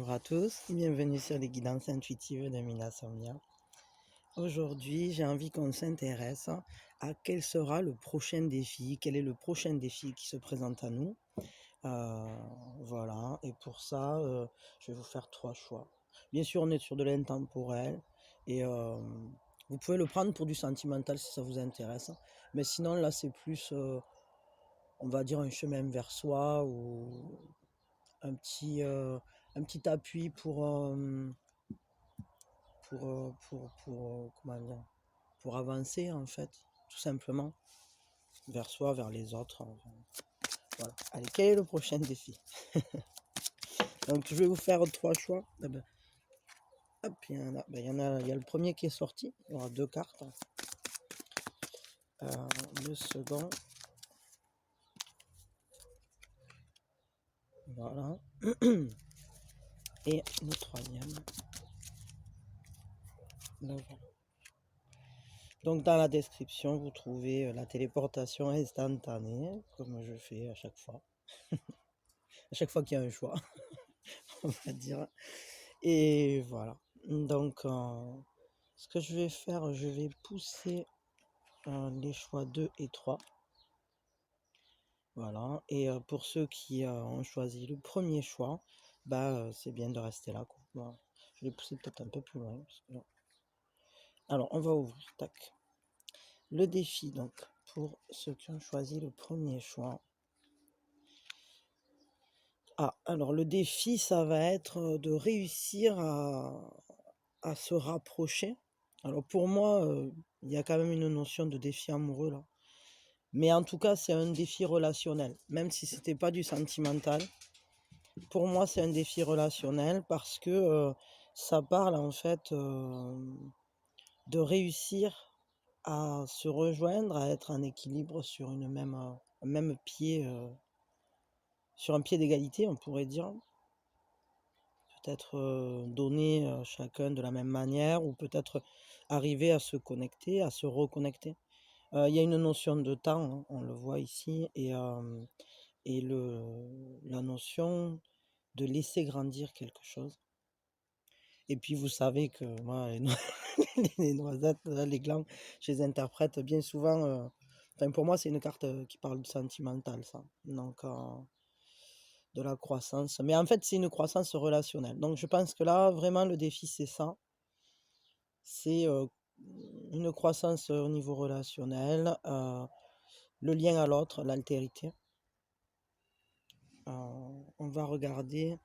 Bonjour à tous, bienvenue sur les guidances intuitives de Mina Somnia. Aujourd'hui, j'ai envie qu'on s'intéresse à quel sera le prochain défi, quel est le prochain défi qui se présente à nous. Voilà, et pour ça, je vais vous faire 3 choix. Bien sûr, on est sur de l'intemporel et vous pouvez le prendre pour du sentimental si ça vous intéresse. Mais sinon, là, c'est plus, on va dire, un chemin vers soi ou un petit appui comment dire, pour avancer en fait, tout simplement, vers soi, vers les autres. Voilà. Allez, quel est le prochain défi? Donc je vais vous faire 3 choix. Ah ben, hop, il y a le premier qui est sorti. Il y aura 2 cartes. Le second. Voilà. Et le troisième. Le voilà. Donc dans la description, vous trouvez la téléportation instantanée, comme je fais à chaque fois. À chaque fois qu'il y a un choix, on va dire. Et voilà. Donc, ce que je vais faire, je vais pousser les choix 2 et 3. Voilà. Et pour ceux qui ont choisi le premier choix, c'est bien de rester là, quoi. Voilà. Je vais pousser peut-être un peu plus loin. Alors, on va ouvrir. Tac. Le défi, donc, pour ceux qui ont choisi le premier choix. Ah, alors le défi, ça va être de réussir à se rapprocher. Alors pour moi, il y a quand même une notion de défi amoureux là. Mais en tout cas, c'est un défi relationnel. Même si c'était pas du sentimental, pour moi, c'est un défi relationnel parce que ça parle en fait de réussir à se rejoindre, à être en équilibre sur un même pied, sur un pied d'égalité, on pourrait dire. Peut-être donner chacun de la même manière ou peut-être arriver à se connecter, à se reconnecter. Il y a une notion de temps, hein, on le voit ici, et la notion de laisser grandir quelque chose. Et puis vous savez que moi, les noisettes, là, les glands, je les interprète bien souvent. Enfin, pour moi, c'est une carte qui parle de sentimental, ça. Donc, de la croissance. Mais en fait, c'est une croissance relationnelle. Donc, je pense que là, vraiment, le défi, c'est ça. C'est une croissance au niveau relationnel, le lien à l'autre, l'altérité. On va regarder.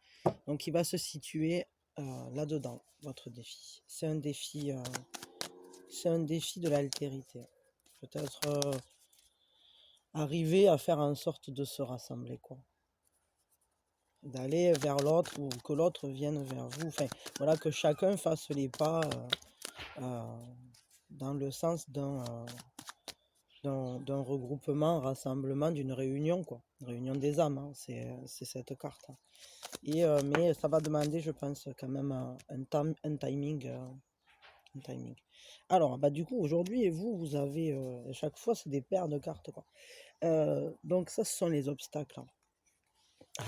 Donc, il va se situer là-dedans, votre défi. C'est un défi de l'altérité. Peut-être arriver à faire en sorte de se rassembler, quoi. D'aller vers l'autre ou que l'autre vienne vers vous. Enfin, voilà, que chacun fasse les pas dans le sens d'un regroupement, un rassemblement, d'une réunion, quoi. Une réunion des âmes, hein, c'est cette carte. Et, mais ça va demander, je pense, quand même un timing. Un timing. Alors, du coup, aujourd'hui, vous avez, à chaque fois, c'est des paires de cartes, quoi. Donc, ça, ce sont les obstacles.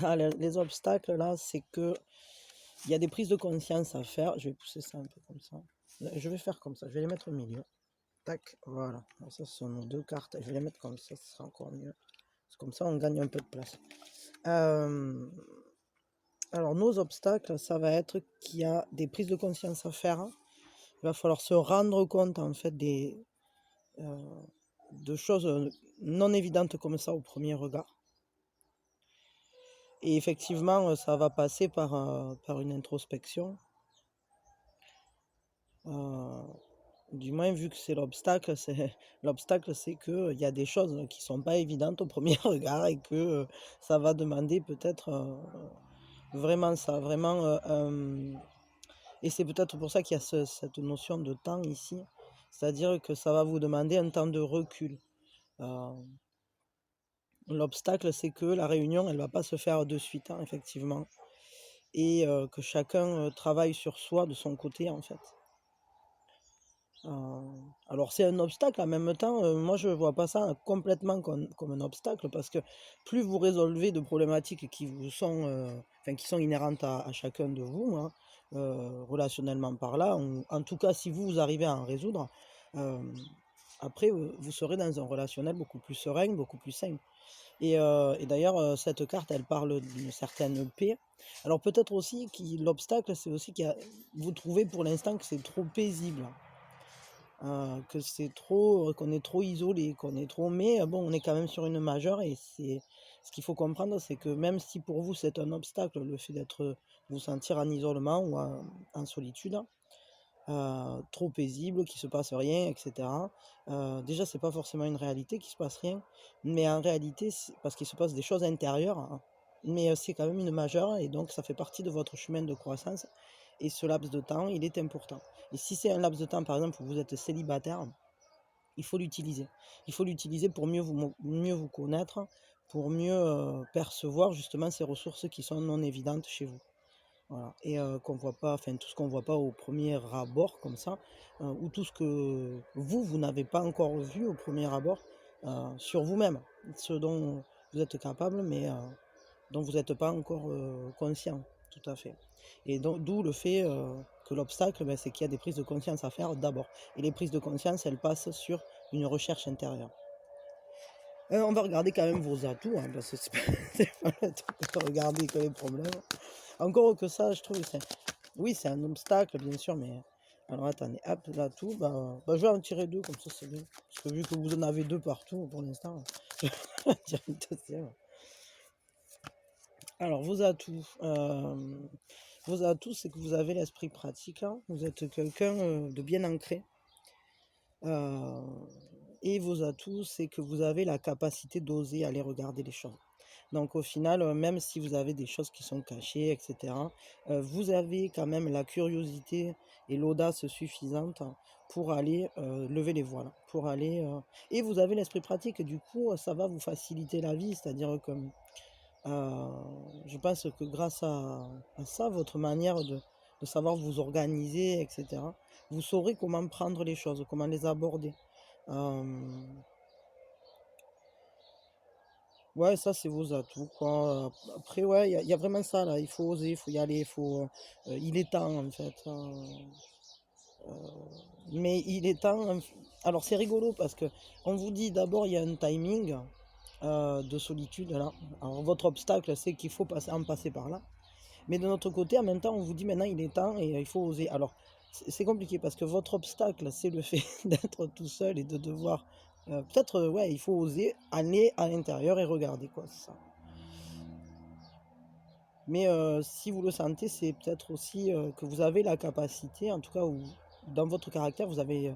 Ah, les obstacles, là, c'est que il y a des prises de conscience à faire. Je vais pousser ça un peu comme ça. Je vais faire comme ça. Je vais les mettre au milieu. Tac, voilà. Alors ça, ce sont nos 2 cartes. Je vais les mettre comme ça, ce sera encore mieux. Parce que comme ça, on gagne un peu de place. Alors, nos obstacles, ça va être qu'il y a des prises de conscience à faire. Il va falloir se rendre compte, en fait, de choses non évidentes comme ça au premier regard. Et effectivement, ça va passer par une introspection. Du moins, vu que c'est l'obstacle, c'est qu'il y a des choses qui sont pas évidentes au premier regard et que ça va demander peut-être vraiment ça, vraiment. Et c'est peut-être pour ça qu'il y a cette notion de temps ici, c'est-à-dire que ça va vous demander un temps de recul. L'obstacle, c'est que la réunion, elle va pas se faire de suite, hein, effectivement, et que chacun travaille sur soi de son côté, en fait. Heu, alors c'est un obstacle en même temps, moi je vois pas ça complètement comme un obstacle parce que plus vous résolvez de problématiques qui vous sont, enfin qui sont inhérentes à chacun de vous, hein, relationnellement parlant, ou en tout cas si vous arrivez à en résoudre, hem, après, vous serez dans un relationnel beaucoup plus serein, beaucoup plus sain. Et d'ailleurs, cette carte, elle parle d'une certaine paix. Alors peut-être aussi l'obstacle, c'est aussi qu'il y a vous trouvez pour l'instant que c'est trop paisible, que c'est trop, qu'on est trop isolé, qu'on est trop mais bon, on est quand même sur une majeure et c'est ce qu'il faut comprendre, c'est que même si pour vous c'est un obstacle, le fait d'être, vous sentir en isolement ou en solitude, trop paisible, qu'il se passe rien, et cetera. Déjà, c'est pas forcément une réalité qu'il se passe rien, mais en réalité, c'est parce qu'il se passe des choses intérieures, hein, mais c'est quand même une majeure et donc ça fait partie de votre chemin de croissance et ce laps de temps, il est important. Et si c'est un laps de temps, par exemple, où vous êtes célibataire, il faut l'utiliser. Il faut l'utiliser pour mieux vous connaître, pour mieux, percevoir justement ces ressources qui sont non évidentes chez vous. Voilà et qu'on voit pas, enfin tout ce qu'on voit pas au premier abord comme ça, ou tout ce que vous n'avez pas encore vu au premier abord, sur vous-même. Ce dont vous êtes capable, mais dont vous n'êtes pas encore, conscient. Tout à fait et donc d'où le fait, que l'obstacle, bah, c'est qu'il y a des prises de conscience à faire d'abord et les prises de conscience, elles passent sur une recherche intérieure. On va regarder quand même vos atouts, hein, parce que c'est pas c'est pas le truc de regarder que les problèmes. Encore que ça, je trouve que c'est oui, c'est un obstacle, bien sûr, mais alors attendez, hop, là tout, je vais en tirer 2 comme ça c'est bien. Parce que vu que vous en avez 2 partout pour l'instant, je vais en tirer une 2e. Alors vos atouts, c'est que vous avez l'esprit pratique, hein, vous êtes quelqu'un, de bien ancré, heu et vos atouts, c'est que vous avez la capacité d'oser aller regarder les choses. Donc au final, même si vous avez des choses qui sont cachées et cetera, vous avez quand même la curiosité et l'audace suffisante pour aller, lever les voiles, pour aller, et vous avez l'esprit pratique. Du coup, ça va vous faciliter la vie. C'est-à-dire que, je pense que grâce à ça, votre manière de savoir vous organiser et cetera, vous saurez comment prendre les choses, comment les aborder. Hem Ouais, ça, c'est vos atouts, quoi. Après, ouais, il y a vraiment ça, là. Il faut oser, il faut y aller, il faut. Il est temps, en fait. Mais il est temps. Alors, c'est rigolo parce que on vous dit d'abord, il y a un timing de solitude, là. Alors, votre obstacle, c'est qu'il faut en passer par là. Mais de notre côté, en même temps, on vous dit maintenant, il est temps et il faut oser. Alors, c'est compliqué parce que votre obstacle, c'est le fait d'être tout seul et de devoir. Peut-être, ouais, il faut oser aller à l'intérieur et regarder, quoi. C'est ça. Mais si vous le sentez, c'est peut-être aussi, que vous avez la capacité, en tout cas, ou dans votre caractère, vous avez,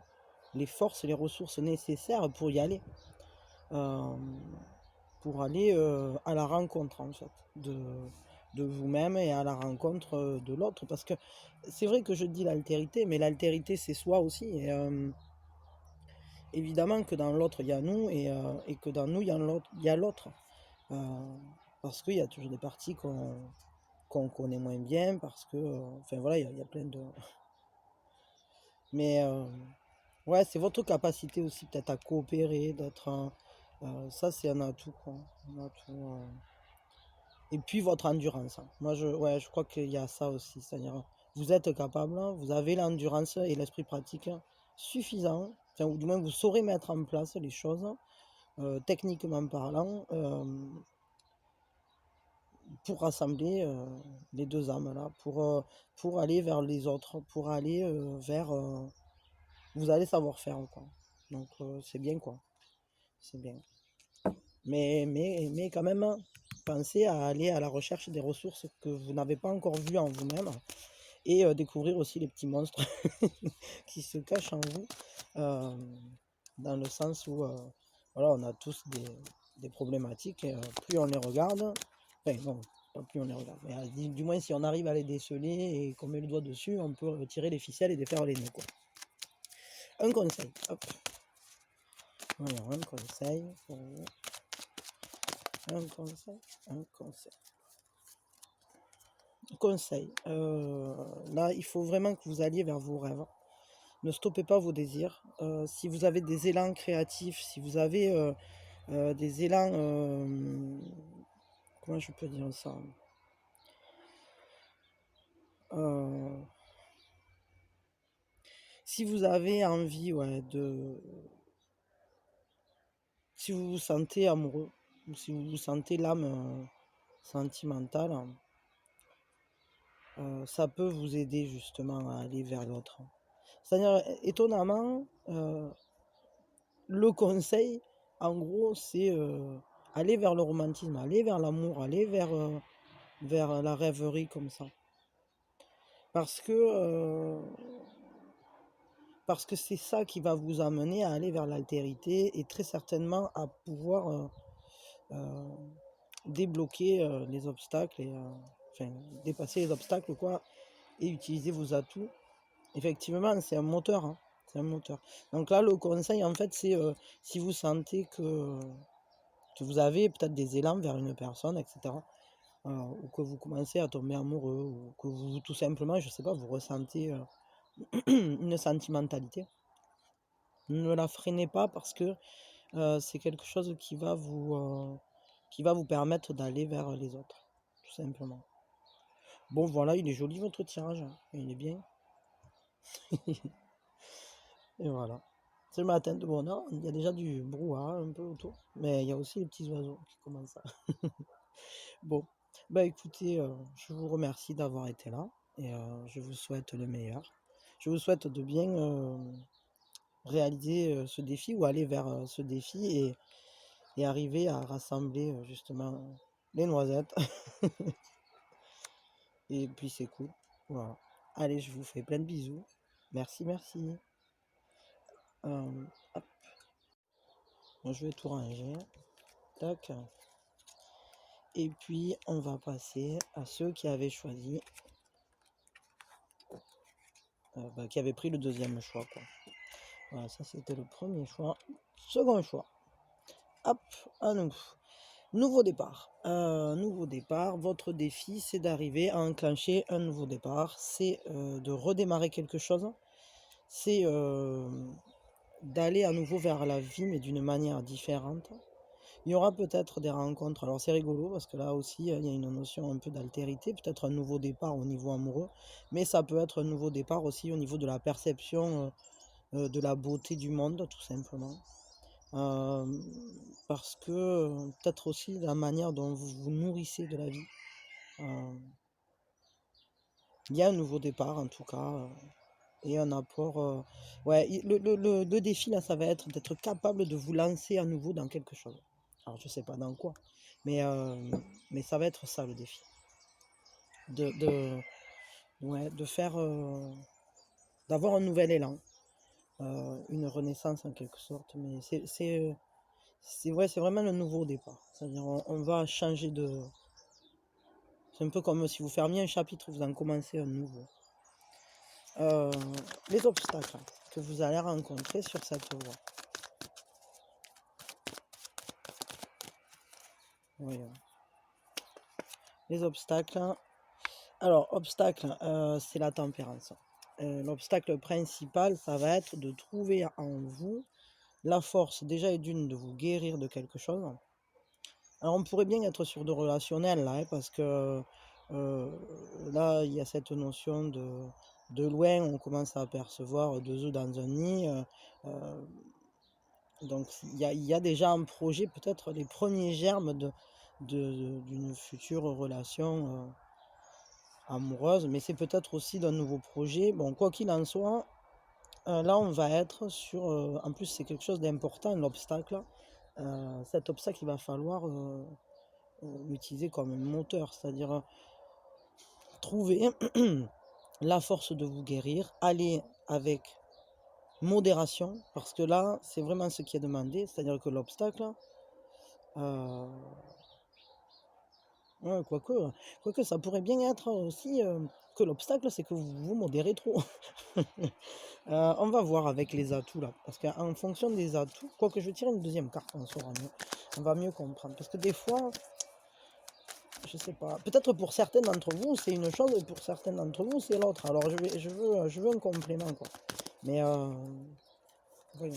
les forces et les ressources nécessaires pour y aller. Hem, pour aller, à la rencontre, en fait, de vous-même et à la rencontre, de l'autre. Parce que c'est vrai que je dis l'altérité, mais l'altérité, c'est soi aussi et évidemment que dans l'autre, il y a nous et que dans nous, il y a l'autre. Heu, parce qu'il y a toujours des parties qu'on connaît moins bien parce que, enfin voilà, il y a plein de mais ouais, c'est votre capacité aussi peut-être à coopérer, d'être un ça c'est un atout quoi, un atout, et puis votre endurance, hein. Moi je crois qu'il y a ça aussi, c'est-à-dire, vous êtes capable, hein, vous avez l'endurance et l'esprit pratique suffisant, enfin ou du moins vous saurez mettre en place les choses, techniquement parlant, pour rassembler, les 2 âmes là, pour aller vers les autres, pour aller, vers, vous allez savoir faire quoi. Donc c'est bien quoi, c'est bien. Mais quand même, hein, pensez à aller à la recherche des ressources que vous n'avez pas encore vues en vous-même et découvrir aussi les petits monstres qui se cachent en vous, dans le sens où, voilà, on a tous des problématiques et plus on les regarde, enfin non, pas plus on les regarde, mais du moins si on arrive à les déceler et qu'on met le doigt dessus, on peut retirer les ficelles et défaire les nœuds quoi. Un conseil, hop, voilà, un conseil pour vous, un conseil, un conseil. Conseil, là, il faut vraiment que vous alliez vers vos rêves. Ne stoppez pas vos désirs. Si vous avez des élans créatifs, si vous avez des élans, comment je peux dire ça? Euh, Si vous avez envie, ouais, si vous vous sentez amoureux, ou si vous vous sentez l'âme sentimentale, ça peut vous aider justement à aller vers l'autre. C'est-à-dire, étonnamment, le conseil, en gros, c'est aller vers le romantisme, aller vers l'amour, aller vers la rêverie comme ça. Parce que, parce que c'est ça qui va vous amener à aller vers l'altérité et très certainement à pouvoir euh, débloquer les obstacles et enfin dépasser les obstacles quoi et utiliser vos atouts. Effectivement, c'est un moteur, hein, c'est un moteur. Donc là, le conseil en fait, c'est si vous sentez que vous avez peut-être des élans vers une personne, etc. Ou que vous commencez à tomber amoureux, ou que vous tout simplement, je sais pas, vous ressentez une sentimentalité. Ne la freinez pas parce que c'est quelque chose qui va vous permettre d'aller vers les autres, tout simplement. Bon, voilà, il est joli votre tirage, hein, il est bien. Et voilà. C'est le matin de bonheur, il y a déjà du brouhaha un peu autour, mais il y a aussi les petits oiseaux qui commencent à... Bon, bah écoutez, je vous remercie d'avoir été là et je vous souhaite le meilleur. Je vous souhaite de bien réaliser ce défi ou aller vers ce défi et arriver à rassembler justement les noisettes. Et puis c'est cool. Voilà. Allez, je vous fais plein de bisous. Merci, merci. Hop. Moi, je vais tout ranger. Tac. Et puis, on va passer à ceux qui avaient choisi, qui avaient pris le deuxième choix, quoi. Voilà, ça c'était le premier choix. Second choix. Hop, à nous. Nouveau départ. Nouveau départ. Votre défi, c'est d'arriver à enclencher un nouveau départ. C'est de redémarrer quelque chose. C'est d'aller à nouveau vers la vie, mais d'une manière différente. Il y aura peut-être des rencontres. Alors c'est rigolo parce que là aussi, il y a une notion un peu d'altérité, peut-être un nouveau départ au niveau amoureux, mais ça peut être un nouveau départ aussi au niveau de la perception de la beauté du monde, tout simplement. Euh, Parce que peut-être aussi la manière dont vous vous nourrissez de la vie. Euh, il y a un nouveau départ en tout cas. Et un apport. Ouais, le défi là, ça va être d'être capable de vous lancer à nouveau dans quelque chose. Alors je sais pas dans quoi, mais, euh, mais ça va être ça le défi. De, ouais, de faire, d'avoir un nouvel élan, une renaissance en quelque sorte. Mais ouais, c'est vraiment le nouveau départ. C'est-à-dire on va changer de. C'est un peu comme si vous fermiez un chapitre, vous en commencez un nouveau. Euh, les obstacles que vous allez rencontrer sur cette voie. Voyons. Les obstacles. Alors, obstacle, c'est la tempérance. L'obstacle principal, ça va être de trouver en vous la force, déjà et d'une, de vous guérir de quelque chose. Alors, on pourrait bien être sur de relationnel, là, hein, parce que euh, là, il y a cette notion de loin, on commence à apercevoir deux œufs dans un nid. Euh, donc, il y a déjà un projet, peut-être les premiers germes d'une future relation amoureuse, mais c'est peut-être aussi d'un nouveau projet. Bon, quoi qu'il en soit, là, on va être sur... en plus, c'est quelque chose d'important, l'obstacle. Cet obstacle, il va falloir l'utiliser comme un moteur, c'est-à-dire trouver la force de vous guérir, aller avec modération, parce que là, c'est vraiment ce qui est demandé, c'est-à-dire que l'obstacle, euh, ouais, quoique ça pourrait bien être aussi que l'obstacle, c'est que vous vous modérez trop. On va voir avec les atouts là, parce qu'en fonction des atouts, quoique je vais tirer une deuxième carte, on saura mieux, on va mieux comprendre. Parce que des fois, je sais pas, peut-être pour certains d'entre vous c'est une chose et pour certains d'entre vous c'est l'autre. Alors je veux un complément quoi. Mais voyons.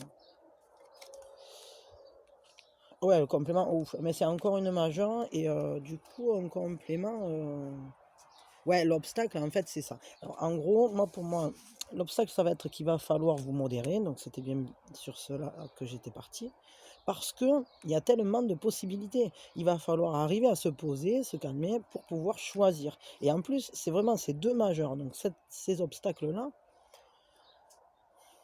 Ouais, le complément, ouf. Mais c'est encore une majeure et du coup, un complément. Ouais, l'obstacle, en fait, c'est ça. Alors, en gros, pour moi, l'obstacle, ça va être qu'il va falloir vous modérer. Donc, c'était bien sur cela que j'étais parti. Parce que il y a tellement de possibilités. Il va falloir arriver à se poser, se calmer pour pouvoir choisir. Et en plus, c'est vraiment ces deux majeurs. Donc, ces obstacles-là,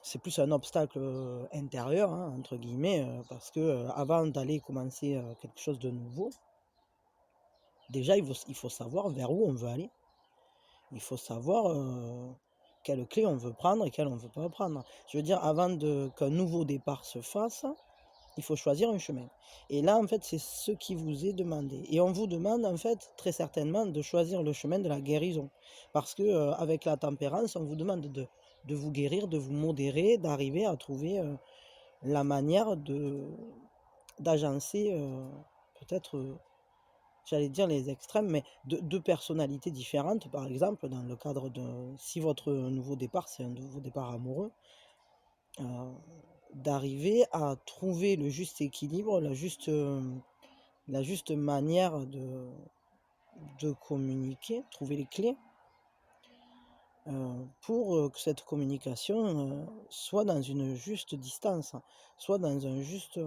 c'est plus un obstacle intérieur, hein, entre guillemets, parce que avant d'aller commencer quelque chose de nouveau, déjà, il faut savoir vers où on veut aller. Il faut savoir quelle clé on veut prendre et quelle on ne veut pas prendre. Je veux dire, avant qu'un nouveau départ se fasse, il faut choisir un chemin. Et là, en fait, c'est ce qui vous est demandé. Et on vous demande, en fait, très certainement, de choisir le chemin de la guérison. Parce que avec la tempérance, on vous demande de vous guérir, de vous modérer, d'arriver à trouver la manière d'agencer peut-être j'allais dire les extrêmes, mais deux personnalités différentes, par exemple, dans le cadre de, si votre nouveau départ, c'est un nouveau départ amoureux, euh, d'arriver à trouver le juste équilibre, la juste manière de communiquer, trouver les clés pour que cette communication soit dans une juste distance, soit dans un juste...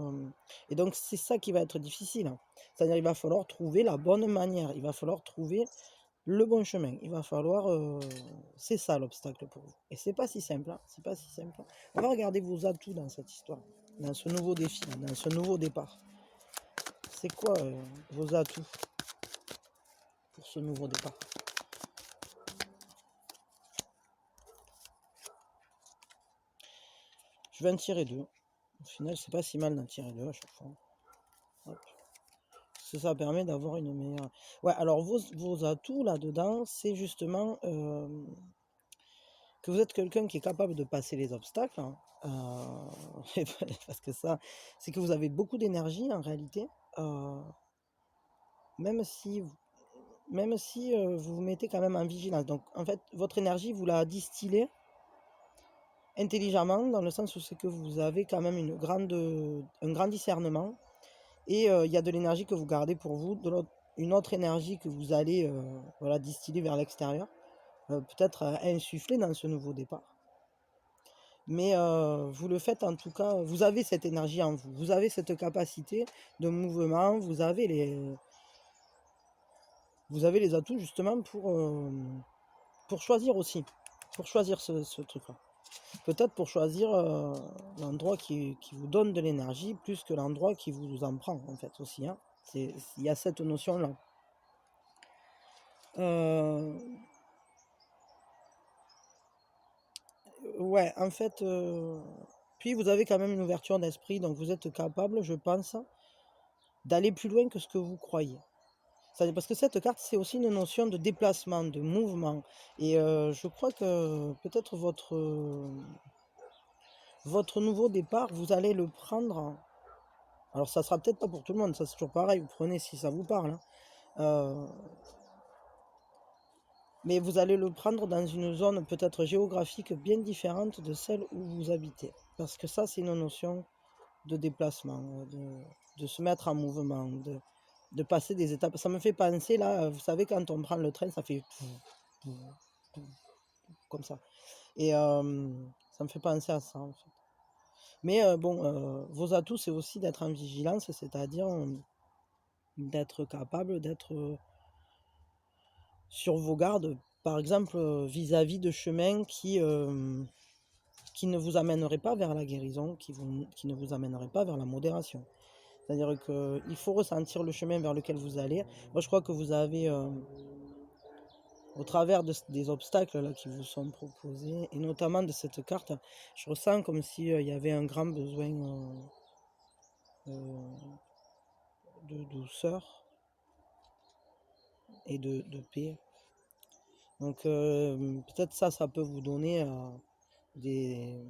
Et donc c'est ça qui va être difficile, hein. C'est-à-dire il va falloir trouver la bonne manière, il va falloir trouver le bon chemin. Il va falloir... c'est ça l'obstacle pour vous. Et c'est pas si simple, hein, c'est pas si simple. On va regarder vos atouts dans cette histoire, dans ce nouveau défi, dans ce nouveau départ. C'est quoi vos atouts pour ce nouveau départ? Je vais en tirer deux. Au final, c'est pas si mal d'en tirer deux à chaque fois. Hop. Ça permet d'avoir une meilleure... Ouais, alors vos atouts là-dedans, c'est justement que vous êtes quelqu'un qui est capable de passer les obstacles, hein, parce que ça, c'est que vous avez beaucoup d'énergie en réalité, euh, même si, vous vous mettez quand même en vigilance. Donc en fait, votre énergie, vous la distillez intelligemment, dans le sens où c'est que vous avez quand même un grand discernement, et il y a de l'énergie que vous gardez pour vous, une autre énergie que vous allez voilà, distiller vers l'extérieur, peut-être insuffler dans ce nouveau départ. Mais vous le faites en tout cas, vous avez cette énergie en vous, vous avez cette capacité de mouvement, vous avez les atouts justement pour choisir aussi, pour choisir ce truc-là. Peut-être pour choisir l'endroit qui vous donne de l'énergie plus que l'endroit qui vous en prend en fait aussi, hein. Il y a cette notion-là. Ouais, en fait, puis vous avez quand même une ouverture d'esprit, donc vous êtes capable, je pense, d'aller plus loin que ce que vous croyez. Parce que cette carte, c'est aussi une notion de déplacement, de mouvement. Et je crois que peut-être votre nouveau départ, vous allez le prendre. Alors, ça sera peut-être pas pour tout le monde, ça c'est toujours pareil, vous prenez si ça vous parle, hein. Euh, mais vous allez le prendre dans une zone peut-être géographique bien différente de celle où vous habitez. Parce que ça, c'est une notion de déplacement, de se mettre en mouvement, de passer des étapes. Ça me fait penser, là, vous savez, quand on prend le train, ça fait comme ça. Et ça me fait penser à ça, en fait. Mais bon, vos atouts, c'est aussi d'être en vigilance, c'est-à-dire d'être capable d'être sur vos gardes, par exemple, vis-à-vis de chemins qui ne vous amèneraient pas vers la guérison, qui ne vous amèneraient pas vers la modération. C'est-à-dire qu'il faut ressentir le chemin vers lequel vous allez. Moi, je crois que vous avez, au travers des obstacles là, qui vous sont proposés, et notamment de cette carte, je ressens comme s'il y avait un grand besoin de douceur et de paix. Donc peut-être ça peut vous donner des,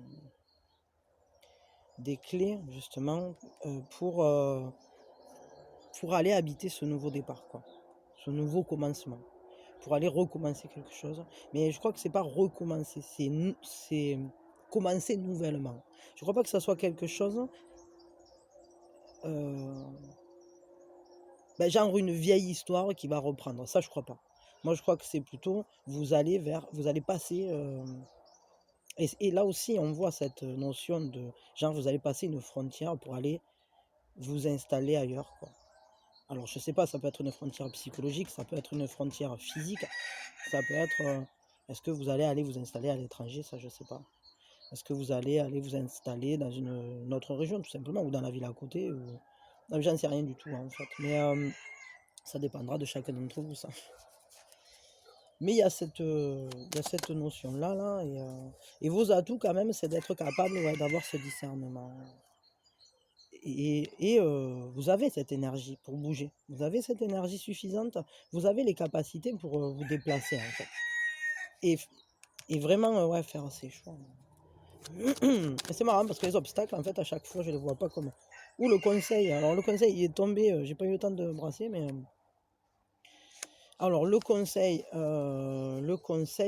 des clés justement pour aller habiter ce nouveau départ, quoi, ce nouveau commencement, pour aller recommencer quelque chose. Mais je crois que c'est pas recommencer, c'est commencer nouvellement. Je crois pas que ça soit quelque chose, heu, genre une vieille histoire qui va reprendre, ça je crois pas. Moi je crois que c'est plutôt vous allez passer, et là aussi on voit cette notion de genre vous allez passer une frontière pour aller vous installer ailleurs, quoi. Alors je sais pas, ça peut être une frontière psychologique, ça peut être une frontière physique, ça peut être, est-ce que vous allez aller vous installer à l'étranger? Ça je sais pas. Est-ce que vous allez aller vous installer dans une autre région tout simplement ou dans la ville à côté ou non, j'en sais rien du tout, hein, en fait, mais ça dépendra de chacun d'entre vous ça. Mais il y a cette notion-là là et vos atouts quand même, c'est d'être capable, ouais, d'avoir ce discernement vous avez cette énergie pour bouger. Vous avez cette énergie suffisante, vous avez les capacités pour, vous déplacer, en fait et f et vraiment, ouais, faire ces choix. Et c'est marrant parce que les obstacles, en fait, à chaque fois, je les vois pas comme ou le conseil. Alors le conseil, il est tombé, j'ai pas eu le temps de brasser, mais, alors le conseil,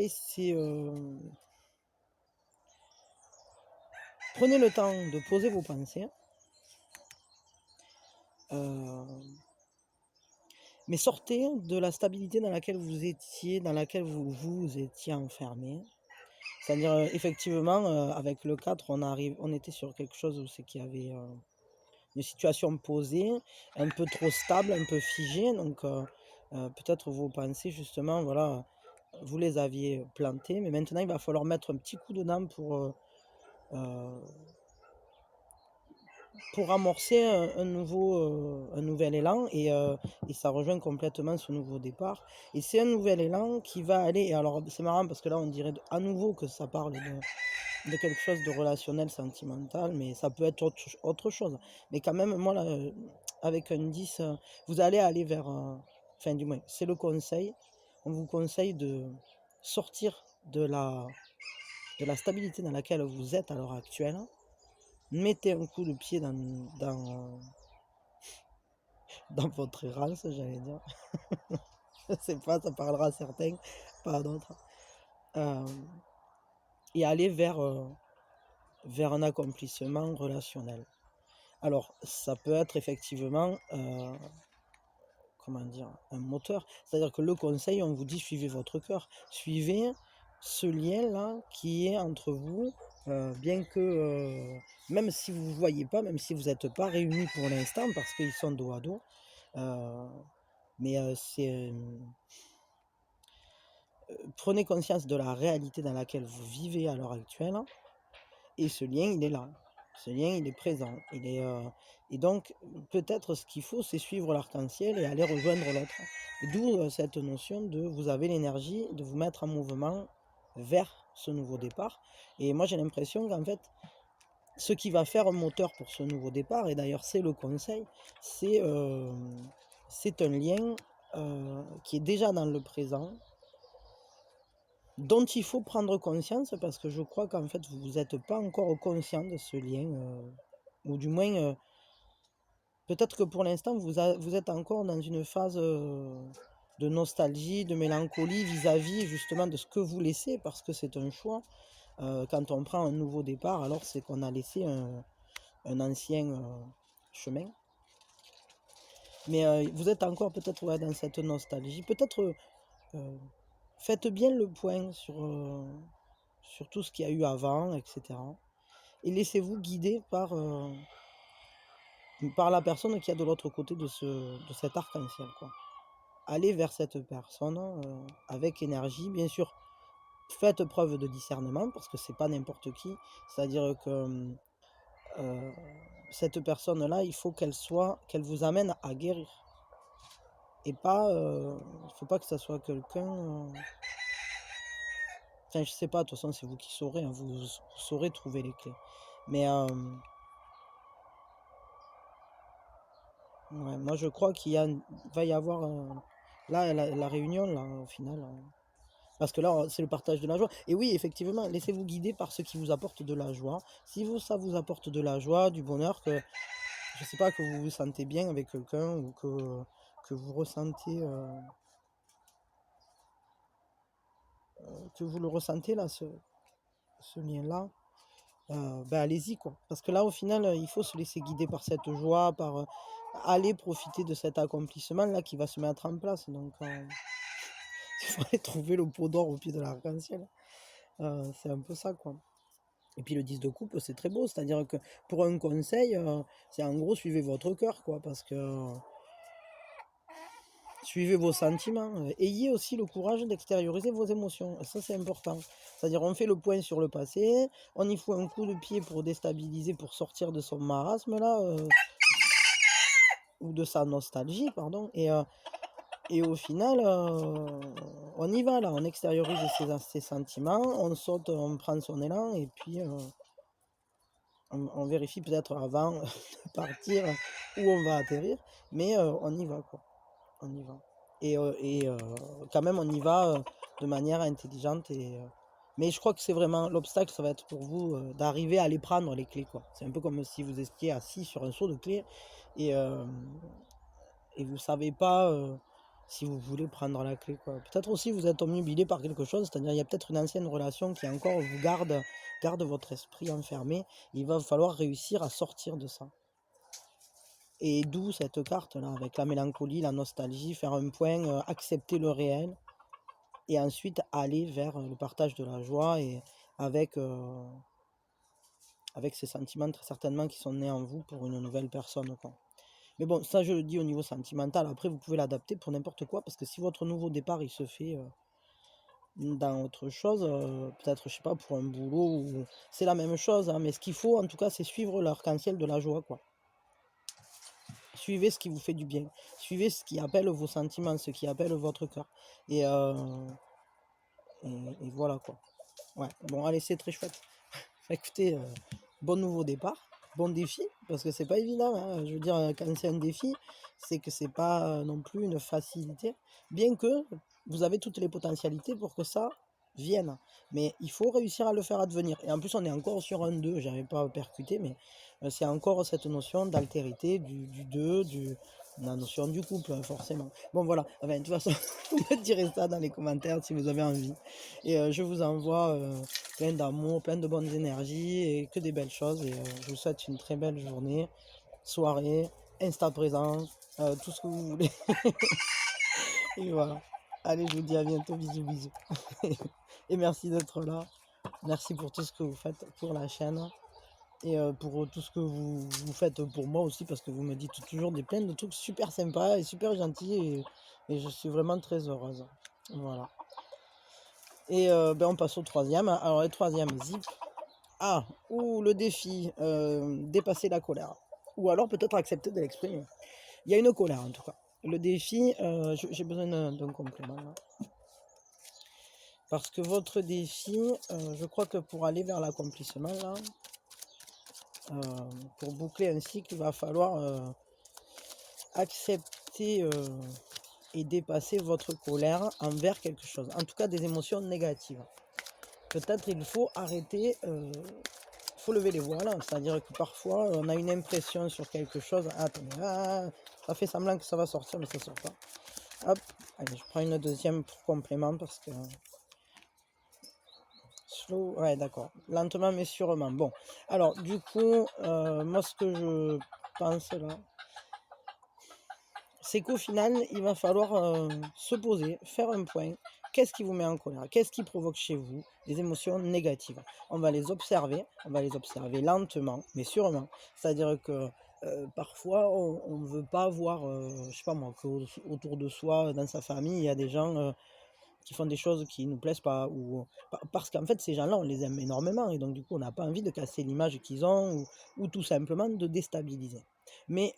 c'est, prenez le temps de poser vos pensées, heu, mais sortez de la stabilité dans laquelle vous vous étiez enfermé. C'est-à-dire, effectivement, avec le 4 on était sur quelque chose où c'est qu'il y avait, une situation posée, un peu trop stable, un peu figée, donc peut-être vos pensées justement, voilà, vous les aviez plantées, mais maintenant il va falloir mettre un petit coup dedans heu, pour amorcer un nouvel élan et ça rejoint complètement ce nouveau départ et c'est un nouvel élan qui va aller et alors c'est marrant parce que là on dirait à nouveau que ça parle de quelque chose de relationnel, sentimental, mais ça peut être autre chose. Mais quand même, moi, là, avec un 10 vous allez aller vers, enfin, du moins, c'est le conseil. On vous conseille de sortir de la stabilité dans laquelle vous êtes à l'heure actuelle. Mettez un coup de pied dans votre errance, j'allais dire. Je sais pas, ça parlera à certains, pas à d'autres. Hem et aller vers un accomplissement relationnel. Alors, ça peut être effectivement, comment dire? Un moteur. C'est-à-dire que le conseil, on vous dit: «Suivez votre cœur». Suivez ce lien-là qui est entre vous, bien que, même si vous ne voyez pas, même si vous êtes pas réunis pour l'instant parce qu'ils sont dos à dos, heu, mais, prenez conscience de la réalité dans laquelle vous vivez à l'heure actuelle. Et ce lien, il est là. Ce lien, il est présent. Et donc, peut-être ce qu'il faut, c'est suivre l'arc-en-ciel et aller rejoindre l'autre. D'où cette notion de vous avez l'énergie de vous mettre en mouvement vers ce nouveau départ. Et moi, j'ai l'impression qu'en fait, ce qui va faire un moteur pour ce nouveau départ, et d'ailleurs c'est le conseil, c'est c'est un lien qui est déjà dans le présent, dont il faut prendre conscience parce que je crois qu'en fait vous êtes pas encore conscient de ce lien, ou du moins, peut-être que pour l'instant vous êtes encore dans une phase, de nostalgie, de mélancolie vis-à-vis justement de ce que vous laissez parce que c'est un choix. Quand on prend un nouveau départ, alors c'est qu'on a laissé un ancien, chemin. Mais, vous êtes encore peut-être, ouais, dans cette nostalgie. Peut-être, faites bien le point sur tout ce qu'il y a eu avant et cetera et laissez-vous guider par la personne qui est de l'autre côté de cet arc-en-ciel, quoi. Allez vers cette personne, avec énergie. Bien sûr, faites preuve de discernement parce que c'est pas n'importe qui. C'est-à-dire que, cette personne-là, il faut qu'elle vous amène à guérir et pas, il faut pas que ça soit quelqu'un, enfin, je sais pas, de toute façon, c'est vous qui saurez, hein, vous saurez trouver les clés. Mais, ouais, moi je crois va y avoir, là, la réunion là, au final, parce que là, c'est le partage de la joie et oui, effectivement, laissez-vous guider par ce qui vous apporte de la joie. Si vous ça vous apporte de la joie, du bonheur, que je sais pas, que vous vous sentez bien avec quelqu'un ou que vous ressentez, que vous le ressentez là, ce lien-là, allez-y quoi. Parce que là, au final, il faut se laisser guider par cette joie, aller profiter de cet accomplissement-là qui va se mettre en place. Donc, il faut aller trouver le pot d'or au pied de l'arc-en-ciel. C'est un peu ça, quoi. Et puis le 10 de coupe, c'est très beau. C'est-à-dire que pour un conseil, c'est en gros, suivez votre cœur, quoi. Parce que suivez vos sentiments. Ayez aussi le courage d'extérioriser vos émotions. Ça, c'est important. C'est-à-dire, on fait le point sur le passé, on y fout un coup de pied pour déstabiliser, pour sortir de son marasme, là, ou de sa nostalgie, pardon. Et au final, on y va, là. On extériorise ses sentiments, on saute, on prend son élan, et puis on vérifie peut-être avant de partir où on va atterrir. Mais on y va, quoi. On y va. Et quand même, on y va de manière intelligente. Mais je crois que c'est vraiment l'obstacle, ça va être pour vous d'arriver à aller prendre les clés, quoi. C'est un peu comme si vous étiez assis sur un seau de clés et, et vous savez pas si vous voulez prendre la clé, quoi. Peut-être aussi vous êtes omnubilé par quelque chose, c'est-à-dire il y a peut-être une ancienne relation qui encore vous garde votre esprit enfermé. Il va falloir réussir à sortir de ça. Et d'où cette carte-là, avec la mélancolie, la nostalgie, faire un point, accepter le réel, et ensuite aller vers le partage de la joie, et avec, avec ces sentiments très certainement qui sont nés en vous pour une nouvelle personne, quoi. Mais bon, ça je le dis au niveau sentimental, après vous pouvez l'adapter pour n'importe quoi, parce que si votre nouveau départ il se fait dans autre chose, peut-être, je sais pas, pour un boulot, c'est la même chose, hein, mais ce qu'il faut en tout cas, c'est suivre l'arc-en-ciel de la joie, quoi. Suivez ce qui vous fait du bien. Suivez ce qui appelle vos sentiments, ce qui appelle votre cœur. Et, et voilà, quoi. Ouais, bon, allez, c'est très chouette. Écoutez, bon nouveau départ, bon défi, parce que c'est pas évident, hein. Je veux dire, quand c'est un défi, c'est que c'est pas non plus une facilité, bien que vous avez toutes les potentialités pour que ça vienne. Mais il faut réussir à le faire advenir. Et en plus, on est encore sur un 2, j'avais pas percuté, mais c'est encore cette notion d'altérité, du 2, la notion du couple, hein, forcément. Bon, voilà. Enfin, de toute façon, vous me direz ça dans les commentaires si vous avez envie. Et je vous envoie plein d'amour, plein de bonnes énergies et que des belles choses. Et je vous souhaite une très belle journée, soirée, Insta présent, tout ce que vous voulez. Et voilà. Allez, je vous dis à bientôt. Bisous, bisous. Et merci d'être là. Merci pour tout ce que vous faites pour la chaîne. Et pour tout ce que vous faites pour moi aussi, parce que vous me dites toujours plein de trucs super sympas et super gentils. Et je suis vraiment très heureuse. Voilà. Et on passe au troisième. Alors, le troisième, zip. Ah, ou le défi, dépasser la colère. Ou alors peut-être accepter de l'exprimer. Il y a une colère en tout cas. Le défi, j'ai besoin d'un complément là. Parce que votre défi, je crois que pour aller vers l'accomplissement là, pour boucler un cycle, il va falloir accepter et dépasser votre colère envers quelque chose. En tout cas, des émotions négatives. Peut-être il faut arrêter, faut lever les voiles, c'est-à-dire que parfois on a une impression sur quelque chose. Attendez, ça fait semblant que ça va sortir, mais ça sort pas. Hop, allez, je prends une deuxième pour complément parce que slow, ouais, d'accord, lentement mais sûrement. Bon, alors du coup, moi ce que je pense là, c'est qu'au final, il va falloir se poser, faire un point. Qu'est-ce qui vous met en colère? Qu'est-ce qui provoque chez vous des émotions négatives? On va les observer lentement, mais sûrement. C'est-à-dire que parfois, on ne veut pas voir, je sais pas moi, qu'autour de soi, dans sa famille, il y a des gens qui font des choses qui ne nous plaisent pas. Parce qu'en fait, ces gens-là, on les aime énormément. Et donc, du coup, on n'a pas envie de casser l'image qu'ils ont ou tout simplement de déstabiliser. Mais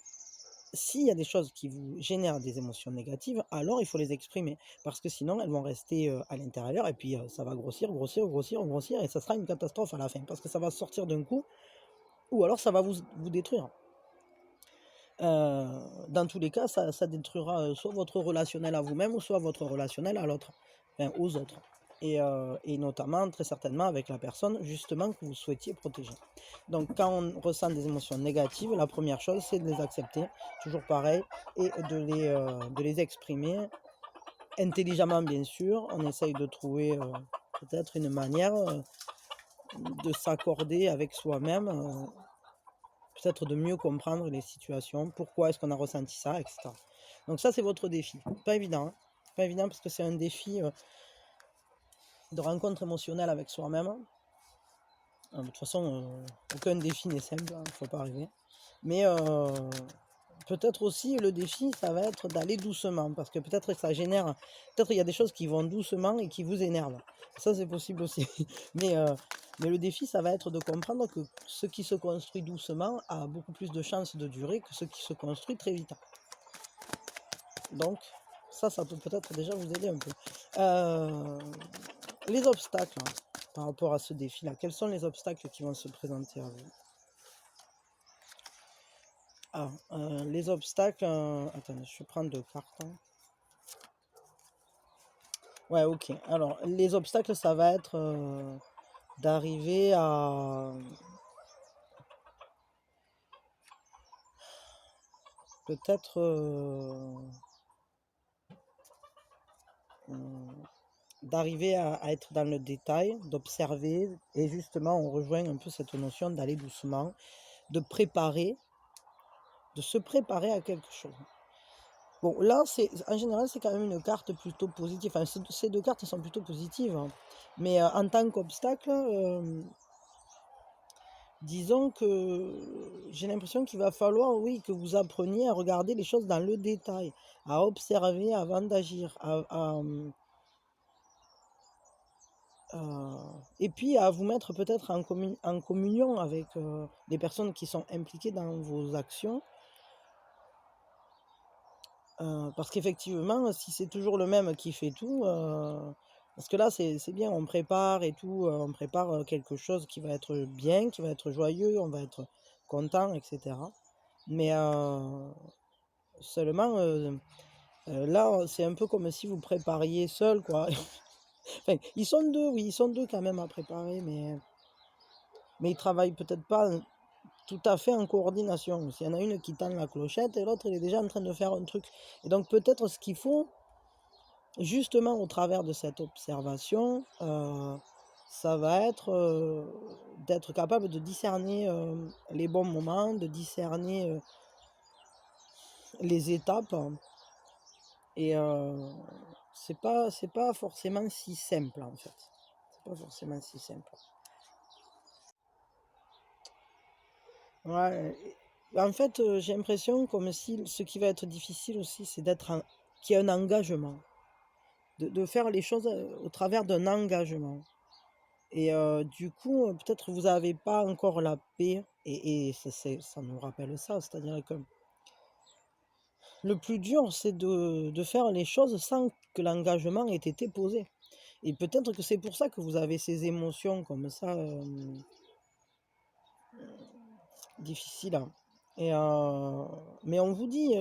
s'il y a des choses qui vous génèrent des émotions négatives, alors il faut les exprimer. Parce que sinon, elles vont rester à l'intérieur et puis ça va grossir, grossir, grossir, grossir et ça sera une catastrophe à la fin. Parce que ça va sortir d'un coup ou alors ça va vous détruire. Dans tous les cas, ça détruira soit votre relationnel à vous-même ou soit votre relationnel à l'autre, enfin, aux autres. Et notamment, très certainement, avec la personne justement que vous souhaitiez protéger. Donc, quand on ressent des émotions négatives, la première chose, c'est de les accepter, toujours pareil, et de les exprimer intelligemment, bien sûr. On essaye de trouver peut-être une manière de s'accorder avec soi-même, peut-être de mieux comprendre les situations, pourquoi est-ce qu'on a ressenti ça, etc. Donc ça, c'est votre défi. Pas évident, hein. Pas évident parce que c'est un défi de rencontre émotionnelle avec soi-même. De toute façon, aucun défi n'est simple, il ne faut pas rêver. Mais peut-être aussi le défi, ça va être d'aller doucement, parce que peut-être que ça génère, peut-être il y a des choses qui vont doucement et qui vous énervent. Ça, c'est possible aussi. Mais le défi, ça va être de comprendre que ce qui se construit doucement a beaucoup plus de chances de durer que ce qui se construit très vite. Donc, ça peut peut-être déjà vous aider un peu. Les obstacles, hein, par rapport à ce défi-là, quels sont les obstacles qui vont se présenter à vous? Les obstacles, attendez, je vais prendre 2 cartes, hein. Ouais, OK. Alors, les obstacles, ça va être, d'arriver à peut-être, d'arriver à être dans le détail, d'observer et justement, on rejoint un peu cette notion d'aller doucement, de préparer, de se préparer à quelque chose. Bon, là, en général, c'est quand même une carte plutôt positive. Enfin, ces 2 cartes sont plutôt positives, hein. Mais, en tant qu'obstacle, disons que j'ai l'impression qu'il va falloir, oui, que vous appreniez à regarder les choses dans le détail, à observer avant d'agir, et puis à vous mettre peut-être en communion avec les personnes qui sont impliquées dans vos actions. Parce qu'effectivement, si c'est toujours le même qui fait tout, parce que là, c'est bien, on prépare et tout, on prépare quelque chose qui va être bien, qui va être joyeux, on va être content, etc. Mais seulement, là, c'est un peu comme si vous prépariez seul, quoi. Enfin, ils sont deux, oui, ils sont deux quand même à préparer, mais ils travaillent peut-être pas tout à fait en coordination. S'il y en a une qui tend la clochette et l'autre, elle est déjà en train de faire un truc. Et donc, peut-être ce qu'il faut, justement, au travers de cette observation, ça va être d'être capable de discerner les bons moments, de discerner les étapes. Et c'est pas forcément si simple, en fait. C'est pas forcément si simple. Ouais, en fait, j'ai l'impression comme si ce qui va être difficile aussi, c'est qu'il y ait un engagement. De faire les choses au travers d'un engagement. Et du coup, peut-être vous n'avez pas encore la paix. Et ça nous rappelle ça, c'est-à-dire que le plus dur, c'est de faire les choses sans que l'engagement ait été posé. Et peut-être que c'est pour ça que vous avez ces émotions comme ça, difficiles, hein. Et mais on vous dit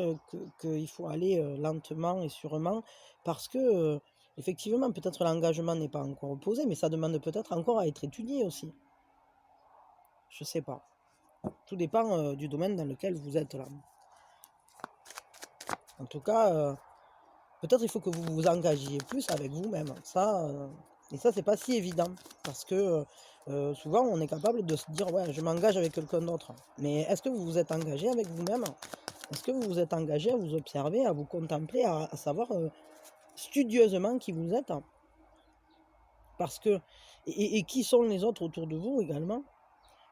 qu'il faut aller lentement et sûrement parce que, effectivement, peut-être l'engagement n'est pas encore posé, mais ça demande peut-être encore à être étudié aussi. Je sais pas. Tout dépend du domaine dans lequel vous êtes là. En tout cas, peut-être il faut que vous vous engagiez plus avec vous-même. Et ça, c'est pas si évident. Parce que souvent, on est capable de se dire, ouais, je m'engage avec quelqu'un d'autre. Mais est-ce que vous vous êtes engagé avec vous-même? Est-ce que vous vous êtes engagé à vous observer, à vous contempler, à savoir studieusement qui vous êtes? Parce que, et qui sont les autres autour de vous également?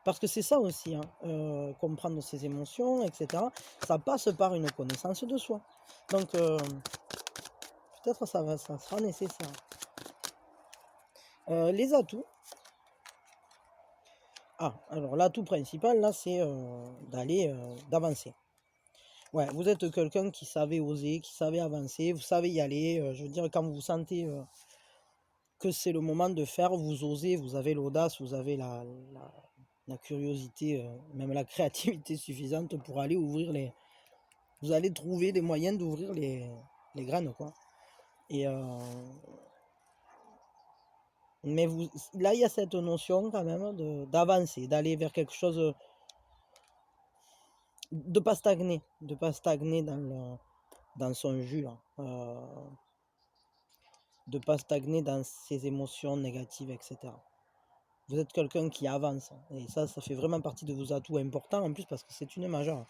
Parce que c'est ça aussi, hein, comprendre ses émotions, etc. Ça passe par une connaissance de soi. Donc, peut-être ça sera nécessaire. Les atouts. Alors l'atout principal, là, c'est d'avancer. Ouais, vous êtes quelqu'un qui savait oser, qui savait avancer, vous savez y aller. Je veux dire, quand vous sentez que c'est le moment de faire, vous osez, vous avez l'audace, vous avez la curiosité, même la créativité suffisante pour aller ouvrir vous allez trouver des moyens d'ouvrir les graines, quoi. Et mais là, il y a cette notion quand même d'avancer, d'aller vers quelque chose, de pas stagner dans son jus, là. De pas stagner dans ses émotions négatives, etc. Vous êtes quelqu'un qui avance et ça fait vraiment partie de vos atouts importants en plus parce que c'est une majeure.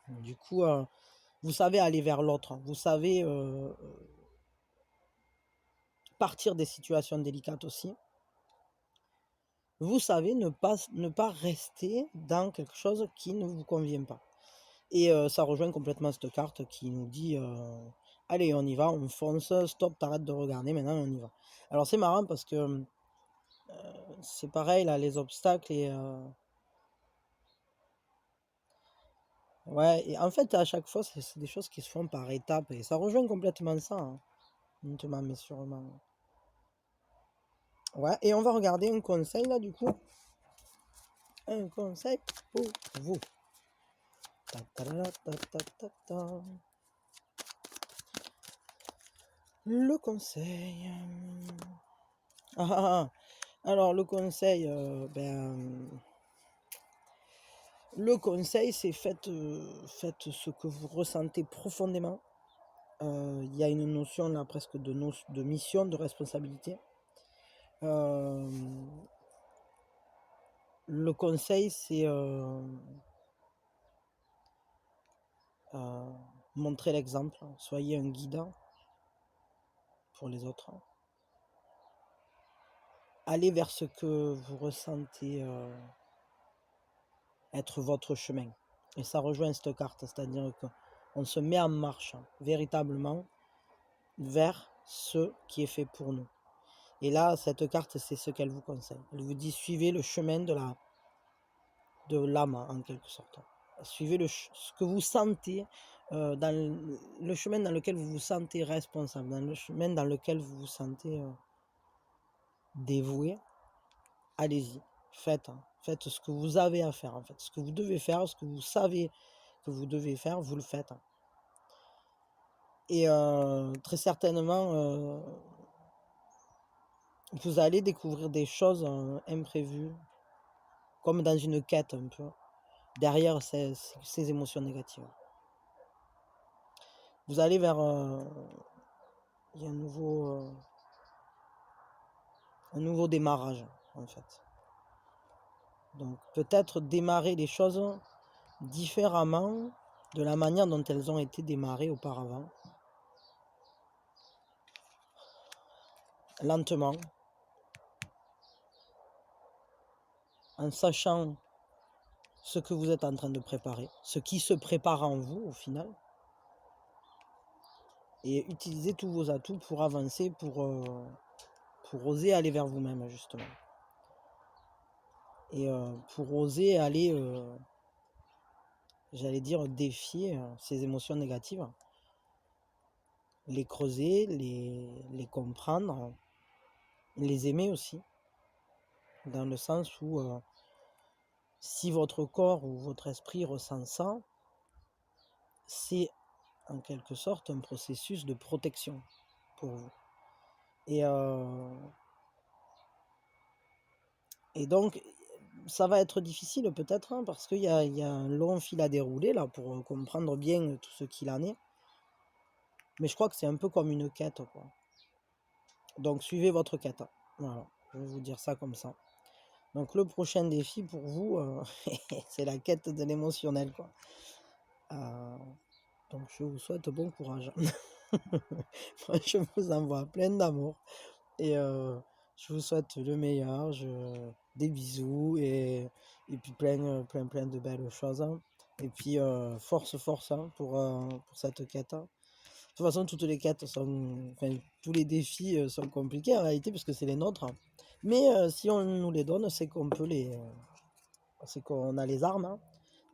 Du coup, vous savez aller vers l'autre, vous savez, partir des situations délicates aussi. Vous savez ne pas rester dans quelque chose qui ne vous convient pas et ça rejoint complètement cette carte qui nous dit, «Allez on y va, on fonce, stop, t'arrêtes de regarder, maintenant on y va». Alors c'est marrant parce que, c'est pareil là, les obstacles et ouais et en fait à chaque fois c'est des choses qui se font par étapes et ça rejoint complètement ça, hein, lentement mais sûrement. Ouais et on va regarder un conseil là du coup. Un conseil pour vous. Ta ta ra ta ta ta ta. Le conseil. Ah, ah, ah. Alors le conseil, le conseil c'est faites ce que vous ressentez profondément. Il y a une notion là presque de mission, de responsabilité. Le conseil c'est montrer l'exemple, soyez un guidant pour les autres. Allez vers ce que vous ressentez être votre chemin. Et ça rejoint cette carte, c'est-à-dire qu'on se met en marche véritablement vers ce qui est fait pour nous. Et là, cette carte, c'est ce qu'elle vous conseille. Elle vous dit suivez le chemin de l'âme, en quelque sorte. Suivez ce que vous sentez, dans le chemin dans lequel vous vous sentez responsable, dans le chemin dans lequel vous vous sentez dévoué. Allez-y, faites ce que vous avez à faire, en fait. Ce que vous devez faire, ce que vous savez que vous devez faire, vous le faites. Et très certainement, vous allez découvrir des choses imprévues, comme dans une quête un peu, derrière ces émotions négatives. Vous allez vers il y a un nouveau démarrage, en fait. Donc peut-être démarrer les choses différemment de la manière dont elles ont été démarrées auparavant. Lentement, en sachant ce que vous êtes en train de préparer, ce qui se prépare en vous au final, et utilisez tous vos atouts pour avancer, pour oser aller vers vous-même justement, et pour oser aller, j'allais dire, défier ces émotions négatives, les creuser, les comprendre, les aimer aussi, dans le sens où si votre corps ou votre esprit ressent ça, c'est en quelque sorte un processus de protection pour vous. Et donc, ça va être difficile peut-être, hein, parce qu'il y a un long fil à dérouler là pour comprendre bien tout ce qu'il en est. Mais je crois que c'est un peu comme une quête, quoi. Donc suivez votre quête. Voilà, je vais vous dire ça comme ça. Donc le prochain défi pour vous, c'est la quête de l'émotionnel, quoi. Donc je vous souhaite bon courage. Moi, je vous envoie plein d'amour et je vous souhaite le meilleur. Des bisous et puis plein de belles choses, hein. Et puis force, hein, pour cette quête, hein. De toute façon, toutes les quêtes sont, enfin, tous les défis sont compliqués en réalité parce que c'est les nôtres. Mais si on nous les donne, c'est qu'on peut c'est qu'on a les armes, hein.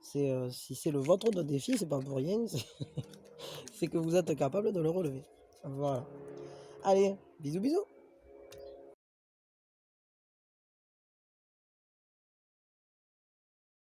Si c'est le vôtre de défi, c'est pas pour rien, c'est que vous êtes capable de le relever. Voilà. Allez, bisous bisous.